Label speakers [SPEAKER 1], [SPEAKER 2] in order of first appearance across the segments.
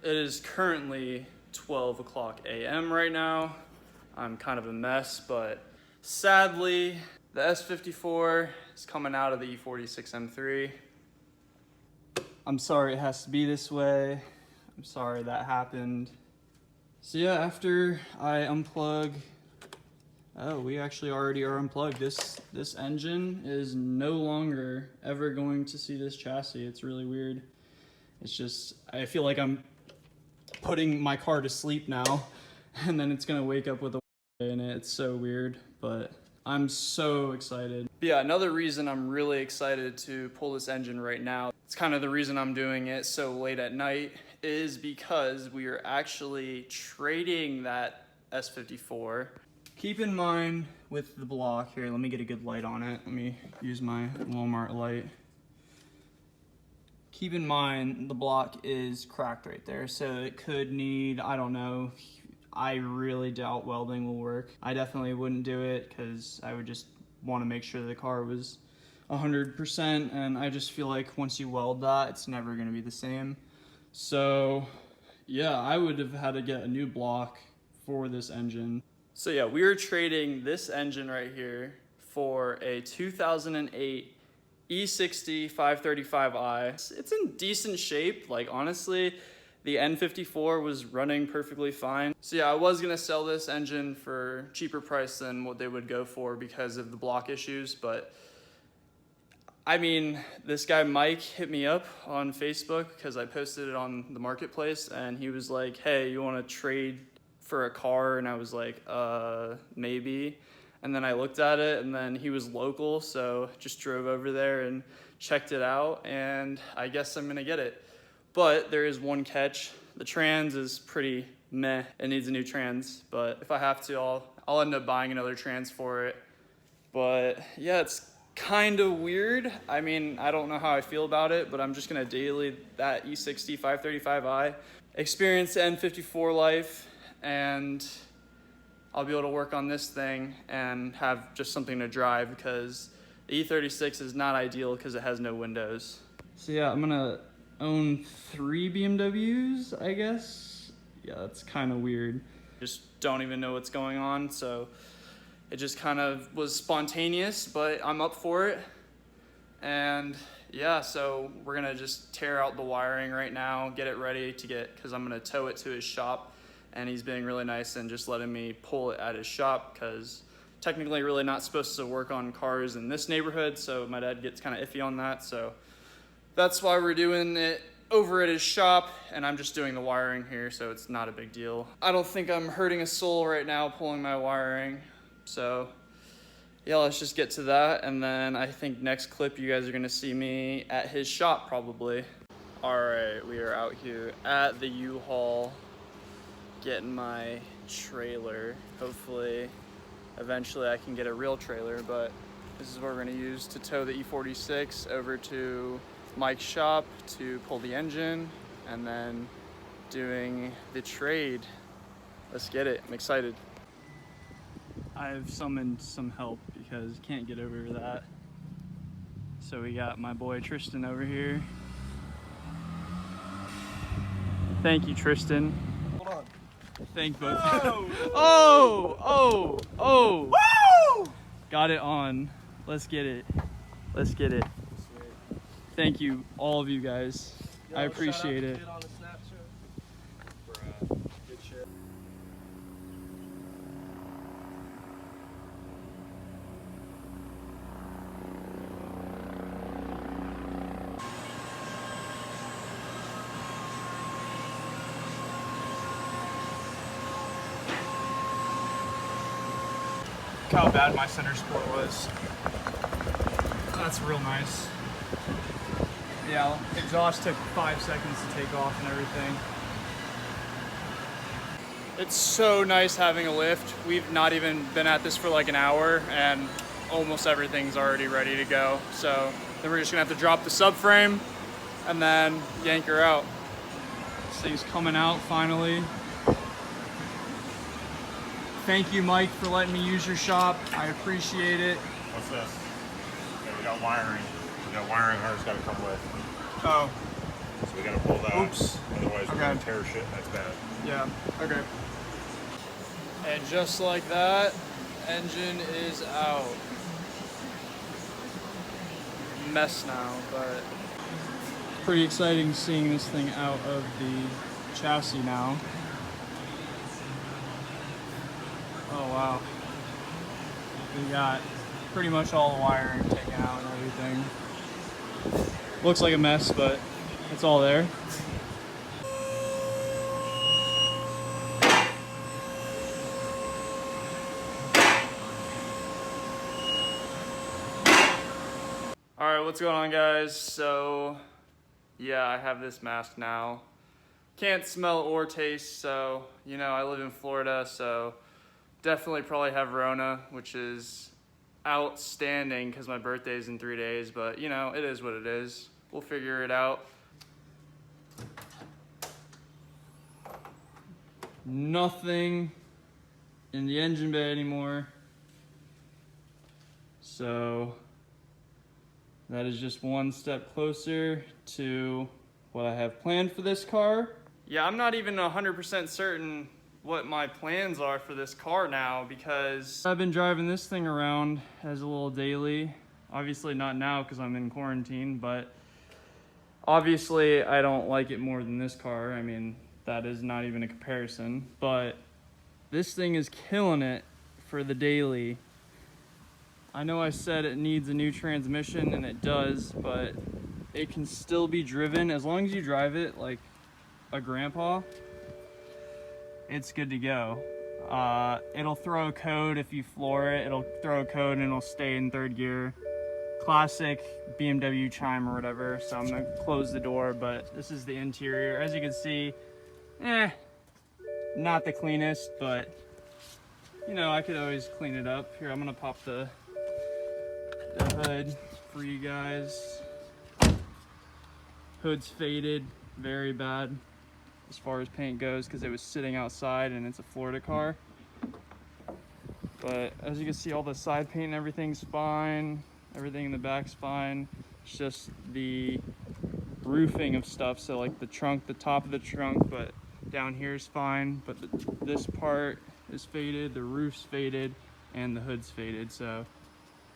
[SPEAKER 1] It is currently 12 o'clock a.m. right now. I'm kind of a mess, but sadly, the S54 is coming out of the E46 M3. I'm sorry it has to be this way. I'm sorry that happened. So yeah, after I unplug, oh, we actually already are unplugged. This engine is no longer ever going to see this chassis. It's really weird. It's just, I feel like I'm putting my car to sleep now, and then it's gonna wake up with a in it. It's so weird, but I'm so excited. But yeah, another reason I'm really excited to pull this engine right now, it's kind of the reason I'm doing it so late at night, is because we are actually trading that S54. Keep in mind with the block here, let me get a good light on it. Let me use my Walmart light. Keep in mind the block is cracked right there, so it could need, I don't know, I really doubt welding will work. I definitely wouldn't do it because I would just want to make sure the car was 100%, and I just feel like once you weld that, it's never going to be the same. So yeah, I would have had to get a new block for this engine. So yeah, we are trading this engine right here for a 2008 E60 535i. It's in decent shape. Like honestly, the N54 was running perfectly fine. So yeah, I was gonna sell this engine for cheaper price than what they would go for because of the block issues, but I mean, this guy Mike hit me up on Facebook because I posted it on the marketplace, and he was like, hey, you wanna trade for a car? And I was like, maybe. And then I looked at it, and then he was local, so just drove over there and checked it out, and I guess I'm gonna get it. But there is one catch. The trans is pretty meh. It needs a new trans, but if I have to, I'll end up buying another trans for it. But yeah, it's kind of weird. I mean, I don't know how I feel about it, but I'm just gonna daily that E60 535i, experience the N54 life, and I'll be able to work on this thing and have just something to drive, because the E36 is not ideal because it has no windows. So yeah, I'm gonna own 3 BMWs, I guess. Yeah, that's kind of weird. Just don't even know what's going on, so it just kind of was spontaneous, but I'm up for it. And yeah, so we're gonna just tear out the wiring right now, get it ready to get, because I'm gonna tow it to his shop, and he's being really nice and just letting me pull it at his shop, because technically really not supposed to work on cars in this neighborhood, so my dad gets kind of iffy on that. So that's why we're doing it over at his shop, and I'm just doing the wiring here, so it's not a big deal. I don't think I'm hurting a soul right now pulling my wiring. So yeah, let's just get to that, and then I think next clip you guys are gonna see me at his shop probably. All right, we are out here at the U-Haul getting my trailer. Hopefully eventually I can get a real trailer, but this is what we're gonna use to tow the E46 over to Mike's shop to pull the engine, and then doing the trade. Let's get it. I'm excited. I've summoned some help because I can't get over that. So we got my boy Tristan over here. Thank you, Tristan.
[SPEAKER 2] Hold on.
[SPEAKER 1] Thank both.
[SPEAKER 2] Oh!
[SPEAKER 1] Oh!
[SPEAKER 2] Woo!
[SPEAKER 1] Got it on. Let's get it. Let's get it.
[SPEAKER 2] Sweet.
[SPEAKER 1] Thank you, all of you guys.
[SPEAKER 2] Yo,
[SPEAKER 1] I appreciate it.
[SPEAKER 2] shout out to Kid on the Snapchat. Bruh, good shit.
[SPEAKER 1] Look how bad my center sport was. That's real nice. Yeah, exhaust took 5 seconds to take off and everything. It's so nice having a lift. We've not even been at this for like an hour, and almost everything's already ready to go. So then we're just gonna have to drop the subframe and then yank her out. This thing's coming out finally. Thank you, Mike, for letting me use your shop. I appreciate it.
[SPEAKER 3] What's this? Okay, we got wiring. We got wiring ours got to come with.
[SPEAKER 1] Oh,
[SPEAKER 3] So we got to pull that.
[SPEAKER 1] Oops.
[SPEAKER 2] Otherwise, we're
[SPEAKER 1] Okay.
[SPEAKER 2] gonna tear shit. That's bad.
[SPEAKER 1] Yeah, okay. And just like that, engine is out. Mess now, but pretty exciting seeing this thing out of the chassis now. Oh wow. We got pretty much all the wiring taken out and everything. Looks like a mess, but it's all there. Alright, what's going on, guys? So, yeah, I have this mask now. Can't smell or taste, so, you know, I live in Florida, so definitely probably have Rona, which is outstanding because my birthday is in 3 days, but, you know, it is what it is. We'll figure it out. Nothing in the engine bay anymore. So that is just one step closer to what I have planned for this car. Yeah, I'm not even 100% certain what my plans are for this car now because I've been driving this thing around as a little daily. Obviously not now because I'm in quarantine, but obviously I don't like it more than this car. I mean, that is not even a comparison, but this thing is killing it for the daily. I know I said it needs a new transmission, and it does, but it can still be driven as long as you drive it like a grandpa. It's good to go. It'll throw a code if you floor it. It'll throw a code and it'll stay in third gear. Classic BMW chime or whatever. So I'm gonna close the door, but this is the interior. As you can see, not the cleanest, but you know, I could always clean it up. Here, I'm gonna pop the hood for you guys. Hood's faded, very bad as far as paint goes because it was sitting outside and it's a Florida car. But as you can see, all the side paint and everything's fine. Everything in the back's fine. It's just the roofing of stuff. So like the trunk, the top of the trunk, but down here is fine. But this part is faded, the roof's faded, and the hood's faded. So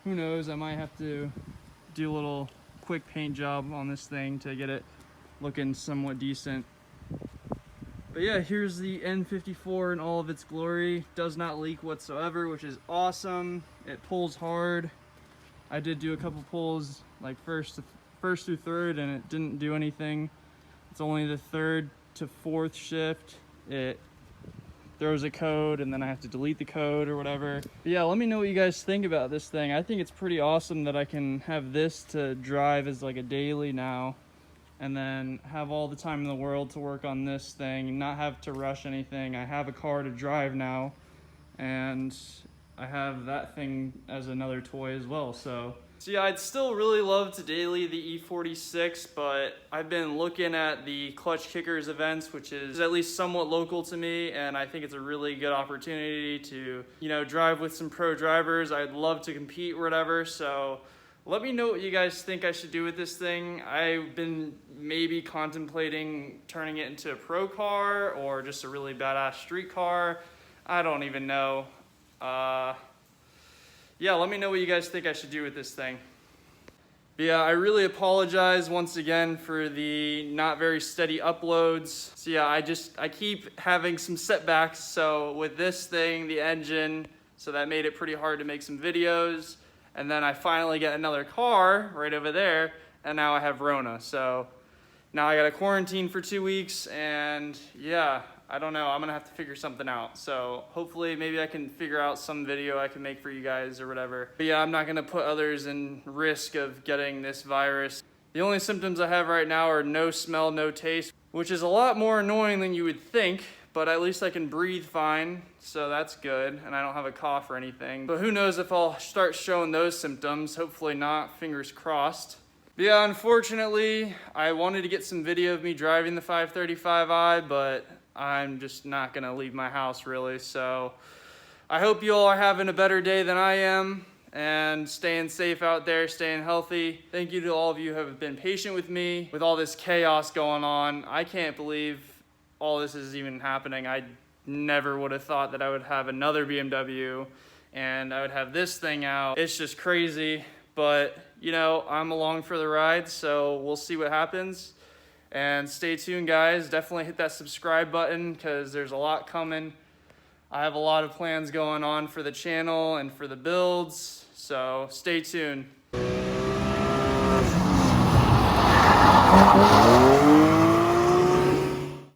[SPEAKER 1] who knows, I might have to do a little quick paint job on this thing to get it looking somewhat decent. But yeah, here's the N54 in all of its glory. Does not leak whatsoever, which is awesome. It pulls hard. I did do a couple pulls, like first through third, and it didn't do anything. It's only the third to fourth shift. It throws a code and then I have to delete the code or whatever. But yeah, let me know what you guys think about this thing. I think it's pretty awesome that I can have this to drive as like a daily now, and then have all the time in the world to work on this thing, not have to rush anything. I have a car to drive now, and I have that thing as another toy as well. So yeah, I'd still really love to daily the E46, but I've been looking at the Clutch Kickers events, which is at least somewhat local to me, and I think it's a really good opportunity to, you know, drive with some pro drivers. I'd love to compete or whatever, so let me know what you guys think I should do with this thing. I've been maybe contemplating turning it into a pro car or just a really badass street car. I don't even know. Yeah, let me know what you guys think I should do with this thing. But yeah, I really apologize once again for the not very steady uploads. So yeah, I keep having some setbacks. So with this thing, the engine, so that made it pretty hard to make some videos. And then I finally get another car right over there, and now I have Rona. So now I got to quarantine for 2 weeks, and yeah, I don't know. I'm gonna have to figure something out. So hopefully maybe I can figure out some video I can make for you guys or whatever. But yeah, I'm not gonna put others in risk of getting this virus. The only symptoms I have right now are no smell, no taste, which is a lot more annoying than you would think, but at least I can breathe fine, so that's good, and I don't have a cough or anything. But who knows if I'll start showing those symptoms, hopefully not, fingers crossed. But yeah, unfortunately, I wanted to get some video of me driving the 535i, but I'm just not gonna leave my house really, so I hope you all are having a better day than I am, and staying safe out there, staying healthy. Thank you to all of you who have been patient with me with all this chaos going on. I can't believe all this is even happening. I never would have thought that I would have another BMW and I would have this thing out. It's just crazy, but you know, I'm along for the ride, so we'll see what happens. And stay tuned, guys. Definitely hit that subscribe button because there's a lot coming. I have a lot of plans going on for the channel and for the builds, so stay tuned.